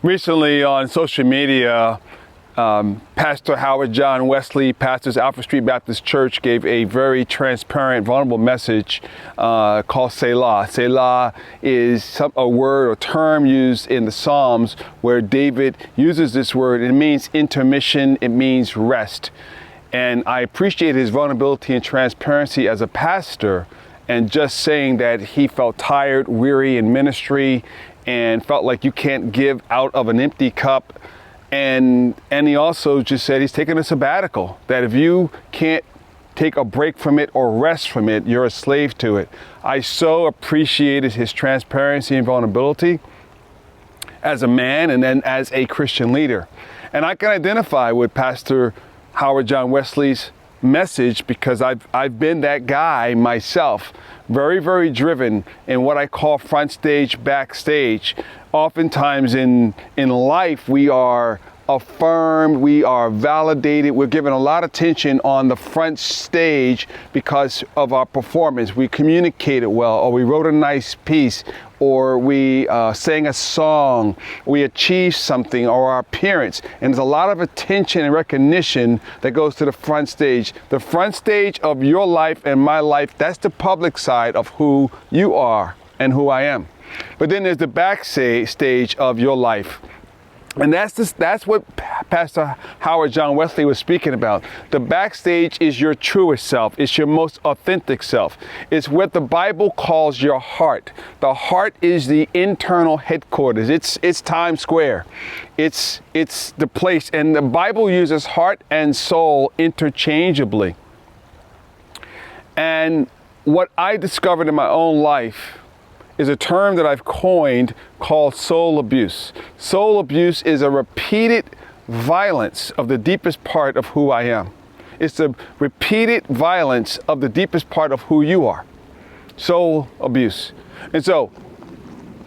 Recently on social media, Pastor Howard John Wesley, pastors Alpha Street Baptist Church, gave a very transparent, vulnerable message called Selah. Selah is a word or term used in the Psalms where David uses this word. It means intermission. It means rest. And I appreciate his vulnerability and transparency as a pastor, and just saying that he felt tired, weary in ministry, and felt like you can't give out of an empty cup. And he also just said he's taking a sabbatical, that if you can't take a break from it or rest from it, you're a slave to it. I so appreciated his transparency and vulnerability as a man and then as a Christian leader. And I can identify with Pastor Howard John Wesley's message because I've been that guy myself, very, very driven in what I call front stage, backstage. Oftentimes in life, we are affirmed, we are validated, we're given a lot of attention on the front stage because of our performance. We communicated well, or we wrote a nice piece, or we sang a song, we achieved something, or our appearance. And there's a lot of attention and recognition that goes to the front stage. The front stage of your life and my life, that's the public side of who you are and who I am. But then there's the backstage of your life. And that's what Pastor Howard John Wesley was speaking about. The backstage is your truest self. It's your most authentic self. It's what the Bible calls your heart. The heart is the internal headquarters. It's Times Square. It's the place. And the Bible uses heart and soul interchangeably. And what I discovered in my own life is a term that I've coined called soul abuse. Soul abuse is a repeated violence of the deepest part of who I am. It's the repeated violence of the deepest part of who you are. Soul abuse. And so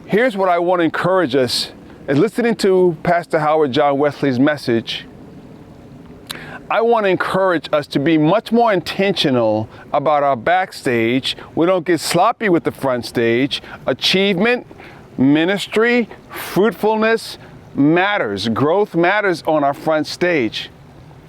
here's what I want to encourage us, is listening to Pastor Howard John Wesley's message. I want to encourage us to be much more intentional about our backstage. We don't get sloppy with the front stage. Achievement, ministry, fruitfulness matters. Growth matters on our front stage.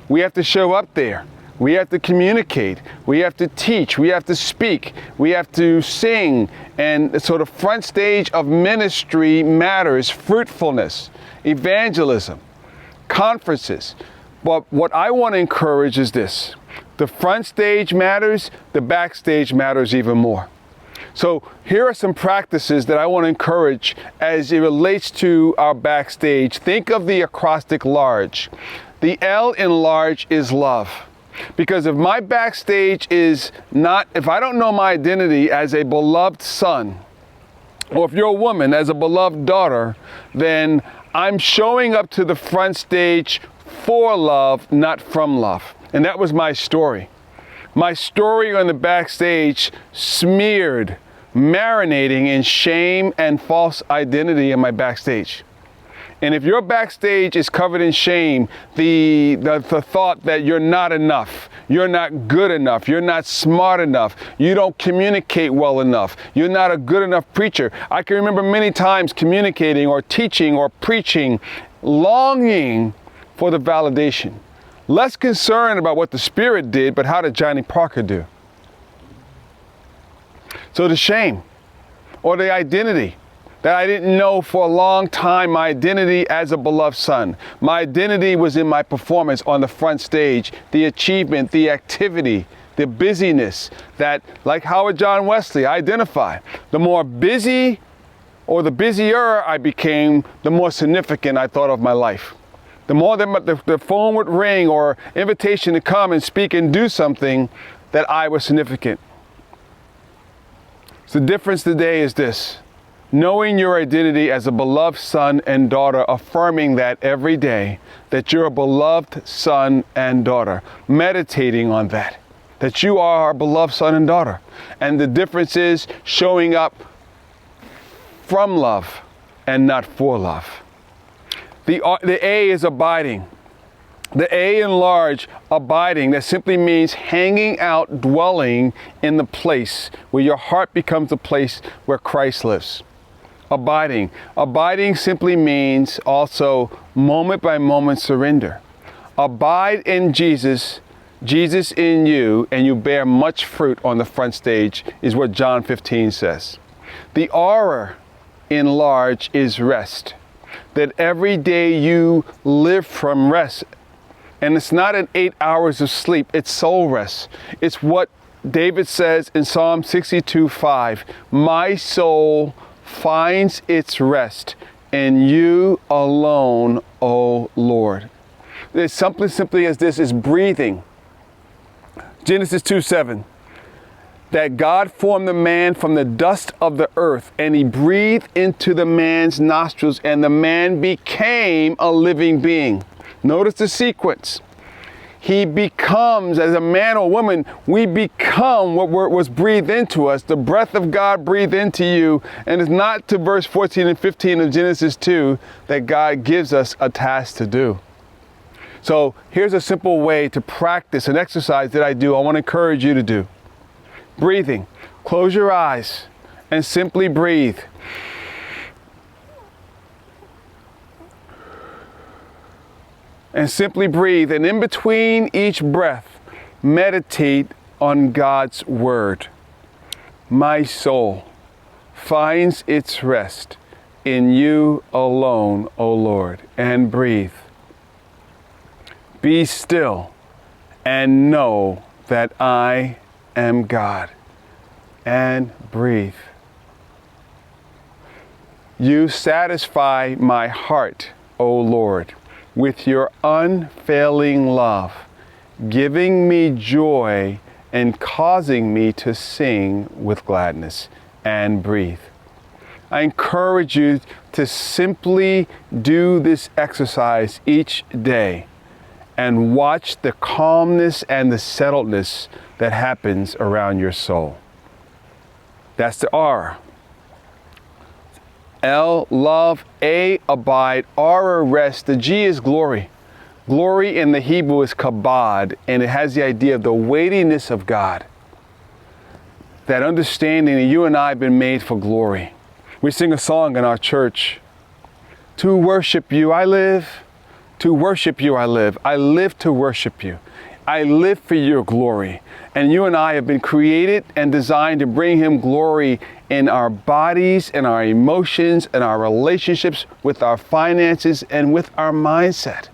We have to show up there. We have to communicate. We have to teach. We have to speak. We have to sing. And so the front stage of ministry matters. Fruitfulness, evangelism, conferences. But what I want to encourage is this. The front stage matters, the backstage matters even more. So here are some practices that I want to encourage as it relates to our backstage. Think of the acrostic large. The L in large is love. Because if my backstage is not, if I don't know my identity as a beloved son, or if you're a woman as a beloved daughter, then I'm showing up to the front stage for love, not from love. And that was my story. My story on the backstage smeared, marinating in shame and false identity in my backstage. And if your backstage is covered in shame, the thought that you're not enough, you're not good enough, you're not smart enough, you don't communicate well enough, you're not a good enough preacher. I can remember many times communicating or teaching or preaching, longing for the validation. Less concerned about what the Spirit did, but how did Johnny Parker do? So the shame or the identity that I didn't know for a long time, my identity as a beloved son. My identity was in my performance on the front stage, the achievement, the activity, the busyness that, like Howard John Wesley, I identify. The more busy or the busier I became, the more significant I thought of my life. The more that the phone would ring or invitation to come and speak and do something, that I was significant. So the difference today is this. Knowing your identity as a beloved son and daughter, affirming that every day, that you're a beloved son and daughter, meditating on that you are a beloved son and daughter. And the difference is showing up from love and not for love. The A is abiding. The A in large, abiding, that simply means hanging out, dwelling in the place where your heart becomes the place where Christ lives. Abiding. Abiding simply means also moment by moment surrender. Abide in Jesus, Jesus in you, and you bear much fruit on the front stage, is what John 15 says. The R in large is rest. That every day you live from rest. And it's not an 8 hours of sleep, it's soul rest. It's what David says in Psalm 62:5, my soul finds its rest in you alone, O Lord. It's something simply as this is breathing. Genesis 2:7, that God formed the man from the dust of the earth, and he breathed into the man's nostrils, and the man became a living being. Notice the sequence. He becomes, as a man or woman, we become what was breathed into us. The breath of God breathed into you. And it's not to verse 14 and 15 of Genesis 2 that God gives us a task to do. So here's a simple way to practice an exercise that I do. I want to encourage you to do. Breathing. Close your eyes and simply breathe. And simply breathe. And in between each breath, meditate on God's word. My soul finds its rest in you alone, O Lord. And breathe. Be still and know that I am God. And breathe. You satisfy my heart, O Lord, with your unfailing love, giving me joy and causing me to sing with gladness. And breathe. I encourage you to simply do this exercise each day and watch the calmness and the settledness that happens around your soul. That's the R. L, love. A, abide. R, rest. The G is glory. Glory in the Hebrew is kabod, and it has the idea of the weightiness of God. That understanding that you and I have been made for glory. We sing a song in our church. To worship you I live. To worship you I live. I live to worship you. I live for your glory. And you and I have been created and designed to bring him glory in our bodies, in our emotions, in our relationships, with our finances, and with our mindset.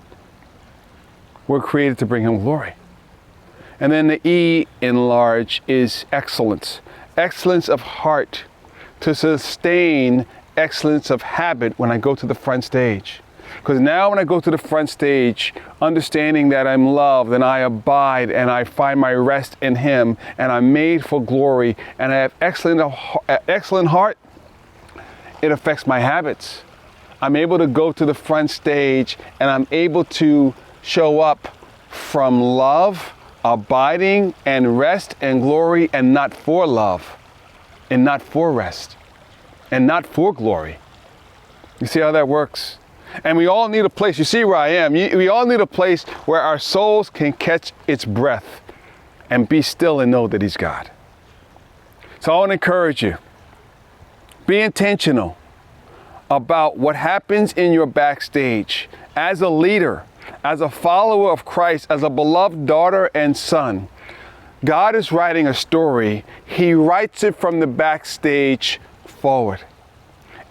We're created to bring him glory. And then the E in large is excellence. Excellence of heart. To sustain excellence of habit when I go to the front stage. Because now when I go to the front stage, understanding that I'm loved and I abide and I find my rest in him and I'm made for glory and I have excellent heart, it affects my habits. I'm able to go to the front stage and I'm able to show up from love, abiding and rest and glory, and not for love and not for rest and not for glory. You see how that works? And we all need a place. You see where I am. We all need a place where our souls can catch its breath and be still and know that he's God. So I want to encourage you. Be intentional about what happens in your backstage as a leader, as a follower of Christ, as a beloved daughter and son. God is writing a story. He writes it from the backstage forward.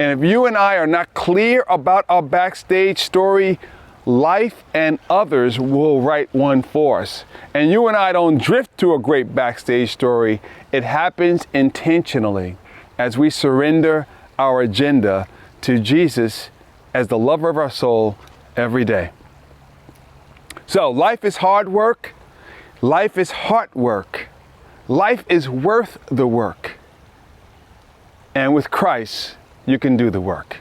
And if you and I are not clear about our backstage story, life and others will write one for us. And you and I don't drift to a great backstage story. It happens intentionally as we surrender our agenda to Jesus as the lover of our soul every day. So life is hard work. Life is hard work. Life is worth the work. And with Christ, you can do the work.